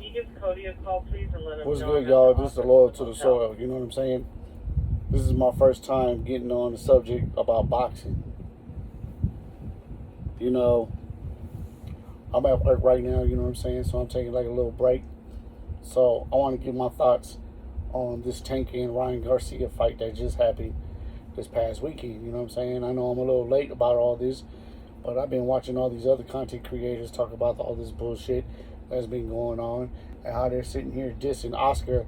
you give Cody a call, please, and let him What's know? good, y'all? This is the Loyal to the Soil. You know what I'm saying? This is my first time getting on the subject about boxing. You know, I'm at work right now, you know what I'm saying? So I'm taking like a little break. So I want to give my thoughts on this Tank and Ryan Garcia fight that just happened this past weekend. You know what I'm saying? I know I'm a little late about all this, but I've been watching all these other content creators talk about all this bullshit that's been going on and how they're sitting here dissing Oscar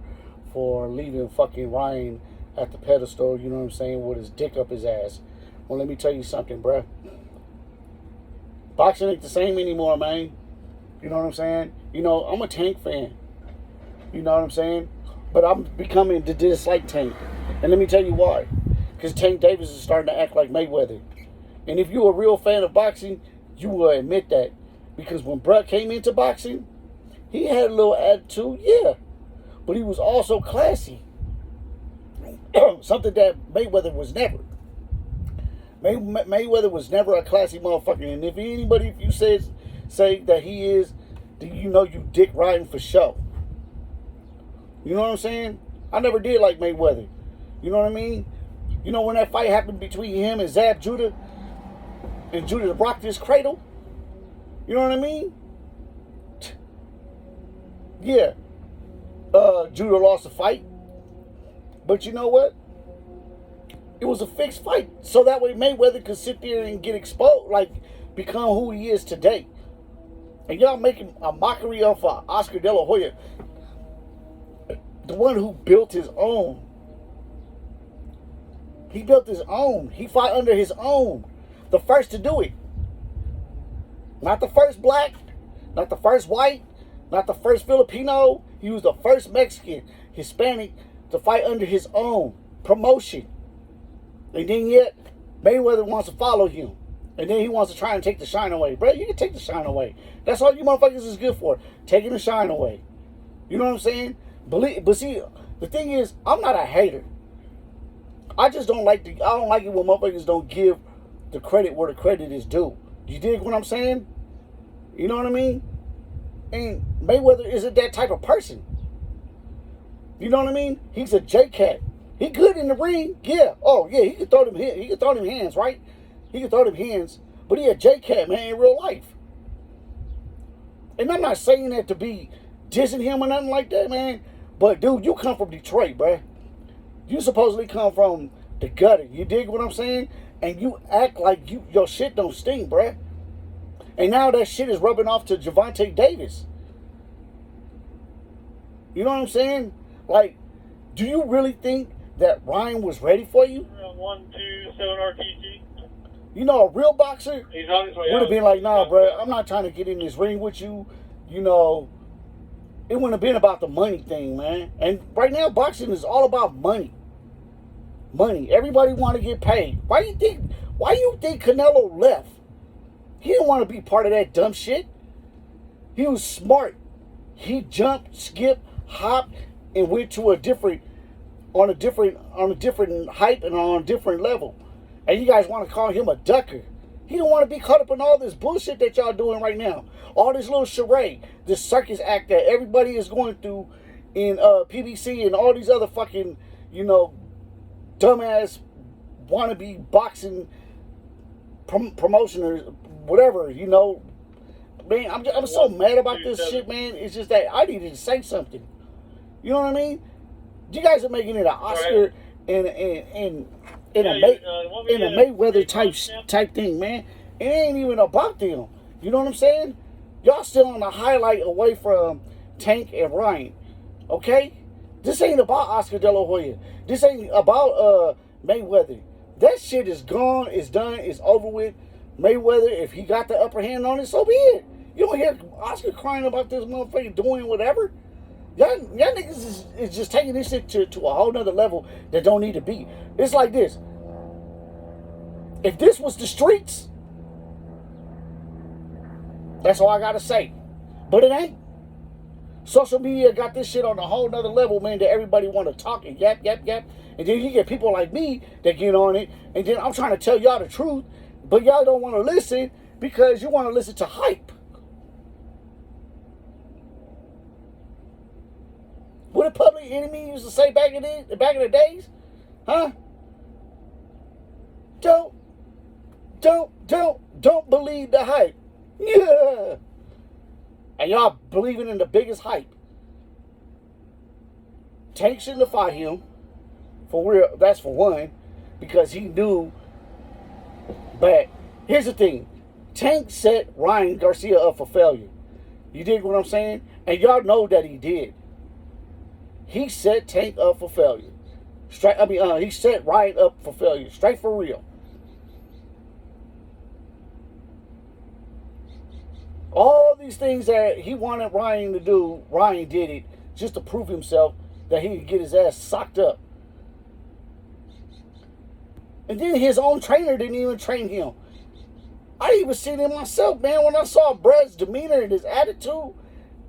for leaving fucking Ryan at the pedestal, you know what I'm saying, with his dick up his ass. Well, let me tell you something, bruh. Boxing ain't the same anymore, man. You know what I'm saying? You know, I'm a Tank fan. You know what I'm saying? But I'm becoming to dislike Tank. And let me tell you why. Because Tank Davis is starting to act like Mayweather. And if you're a real fan of boxing, you will admit that. Because when Bruh came into boxing, he had a little attitude, yeah. But he was also classy. Something that Mayweather was never. Mayweather was never a classy motherfucker. And if you say that he is, then you know you dick riding for show. You know what I'm saying? I never did like Mayweather. You know what I mean? You know when that fight happened between him and Zab Judah, and Judah rocked his cradle? You know what I mean? Yeah. Judah lost the fight. But you know what? It was a fixed fight. So that way Mayweather could sit there and get exposed, like become who he is today. And y'all making a mockery of Oscar De La Hoya, the one who built his own. He built his own. He fought under his own. The first to do it. Not the first black, not the first white, not the first Filipino. He was the first Mexican, Hispanic to fight under his own promotion. And then yet, Mayweather wants to follow him. And then he wants to try and take the shine away. Bro, you can take the shine away. That's all you motherfuckers is good for. Taking the shine away. You know what I'm saying? But see, the thing is, I'm not a hater. I just don't like I don't like it when motherfuckers don't give the credit where the credit is due. You dig what I'm saying? You know what I mean? And Mayweather isn't that type of person. You know what I mean? He's a J-Cat. He good in the ring, yeah. Oh yeah, he can throw them hands, right? He can throw them hands, but he a J-Cat, man, in real life. And I'm not saying that to be dissing him or nothing like that, man. But dude, you come from Detroit, bruh. You supposedly come from the gutter. You dig what I'm saying? And you act like your shit don't stink, bruh. And now that shit is rubbing off to Gervonta Davis. You know what I'm saying? Like, do you really think that Ryan was ready for you? 127 RTC. You know, a real boxer He's on his way would have out. been like, nah, bro, I'm not trying to get in this ring with you. You know, it wouldn't have been about the money thing, man. And right now, boxing is all about money. Money. Everybody want to get paid. Why you think Canelo left? He didn't want to be part of that dumb shit. He was smart. He jumped, skipped, hopped, and went to a different height and on a different level. And you guys want to call him a ducker. He don't want to be caught up in all this bullshit that y'all doing right now. All this little charade, this circus act that everybody is going through in PBC and all these other fucking, you know, dumbass wannabe boxing promotioners, whatever, you know. Man, I'm so mad about this shit, man. It's just that I needed to say something. You know what I mean? You guys are making it an Oscar and a Mayweather type thing, man. It ain't even about them. You know what I'm saying? Y'all still on the highlight away from Tank and Ryan. Okay? This ain't about Oscar De La Hoya. This ain't about Mayweather. That shit is gone, it's done, it's over with. Mayweather, if he got the upper hand on it, so be it. You don't hear Oscar crying about this motherfucker doing whatever. Y'all niggas is just taking this shit to a whole nother level that don't need to be. It's like this. If this was the streets, that's all I gotta say. But it ain't. Social media got this shit on a whole nother level, man, that everybody want to talk and yap. And then you get people like me that get on it, and then I'm trying to tell y'all the truth, but y'all don't want to listen because you want to listen to hype. What did Public Enemy used to say back in the days? Huh? Don't believe the hype. Yeah. And y'all believing in the biggest hype. Tank shouldn't have fought him. For real, that's for one. Because he knew. But here's the thing. Tank set Ryan Garcia up for failure. You dig what I'm saying? And y'all know that he did. He set Tank up for failure. He set Ryan up for failure. Straight for real. All these things that he wanted Ryan to do, Ryan did it just to prove himself that he could get his ass socked up. And then his own trainer didn't even train him. I even seen it myself, man. When I saw Brad's demeanor and his attitude,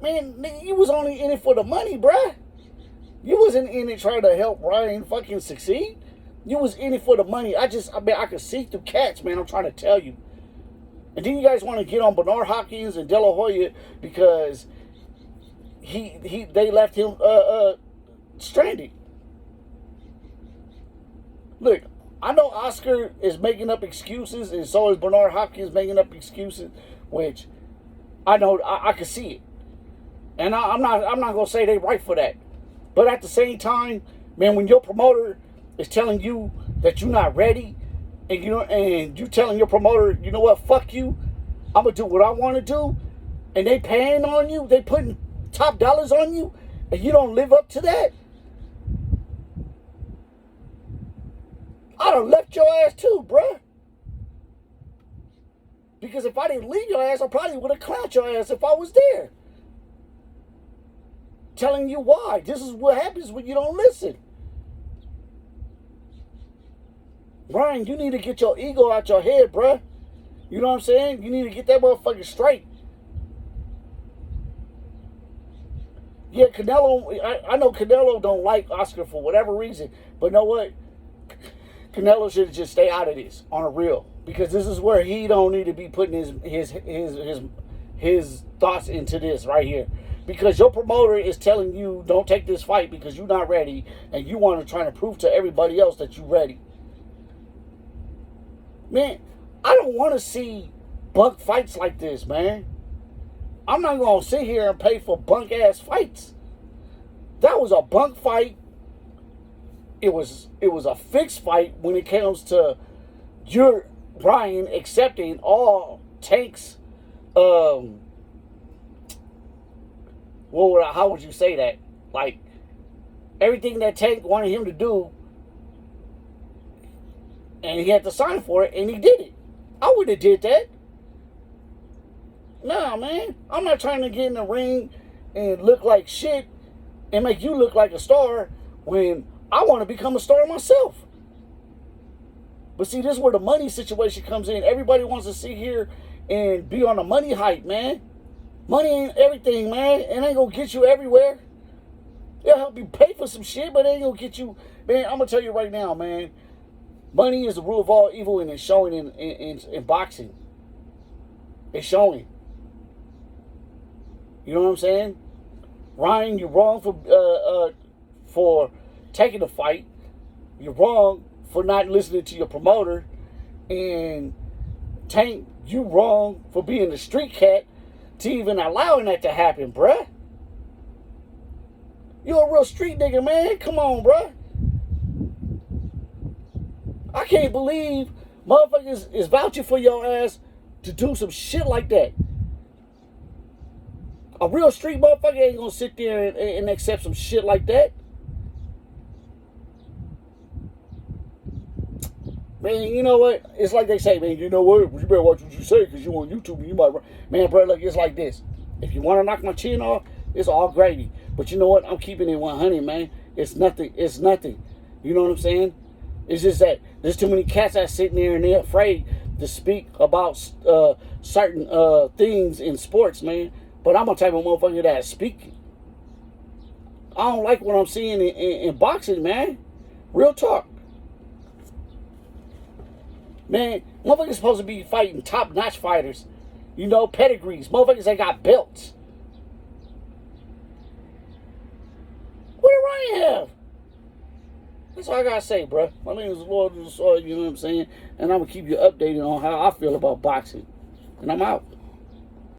man, you was only in it for the money, bruh. You wasn't in it trying to help Ryan fucking succeed. You was in it for the money. I could see through cats, man. I'm trying to tell you. And then you guys want to get on Bernard Hopkins and De La Hoya because they left him stranded. Look, I know Oscar is making up excuses, and so is Bernard Hopkins making up excuses, which I know I can see it, and I'm not gonna say they right for that, but at the same time, man, when your promoter is telling you that you're not ready, and you telling your promoter, you know what, fuck you, I'm gonna do what I want to do, and they paying on you, they putting top dollars on you, and you don't live up to that. I'd have left your ass too, bruh. Because if I didn't leave your ass, I probably would have clowned your ass if I was there. Telling you why. This is what happens when you don't listen. Ryan, you need to get your ego out your head, bruh. You know what I'm saying? You need to get that motherfucker straight. Yeah, Canelo, I know Canelo don't like Oscar for whatever reason. But you know what? Canelo should just stay out of this on a real, because this is where he don't need to be putting his thoughts into this right here. Because your promoter is telling you don't take this fight because you're not ready, and you want to try to prove to everybody else that you're ready. Man, I don't want to see bunk fights like this, man. I'm not gonna sit here and pay for bunk ass fights. That was a bunk fight. It was a fixed fight when it comes to your Ryan accepting all Tank's how would you say that? Like everything that Tank wanted him to do, and he had to sign for it, and he did it. I would have did that. Nah, man, I'm not trying to get in the ring and look like shit and make you look like a star when I want to become a star myself. But see, this is where the money situation comes in. Everybody wants to sit here and be on a money hype, man. Money ain't everything, man. It ain't going to get you everywhere. It'll help you pay for some shit, but it ain't going to get you. Man, I'm going to tell you right now, man. Money is the root of all evil, and it's showing in boxing. It's showing. You know what I'm saying? Ryan, you're wrong for taking the fight. You're wrong for not listening to your promoter. And Tank, you wrong for being a street cat to even allowing that to happen, bruh. You're a real street nigga, man. Come on, bruh. I can't believe motherfuckers is vouching for your ass to do some shit like that. A real street motherfucker ain't gonna sit there and accept some shit like that. Man, you know what? It's like they say, man, you know what? You better watch what you say because you on YouTube and you might... Man, bro, look, it's like this. If you want to knock my chin off, it's all gravy. But you know what? I'm keeping it 100, man. It's nothing. It's nothing. You know what I'm saying? It's just that there's too many cats that sitting there and they're afraid to speak about certain things in sports, man. But I'm a type of motherfucker that's speaking. I don't like what I'm seeing in boxing, man. Real talk. Man, motherfuckers supposed to be fighting top-notch fighters. You know, pedigrees. Motherfuckers that got belts. they have. That's all I gotta say, bro. My name is Lord of the Soil, you know what I'm saying? And I'm gonna keep you updated on how I feel about boxing. And I'm out.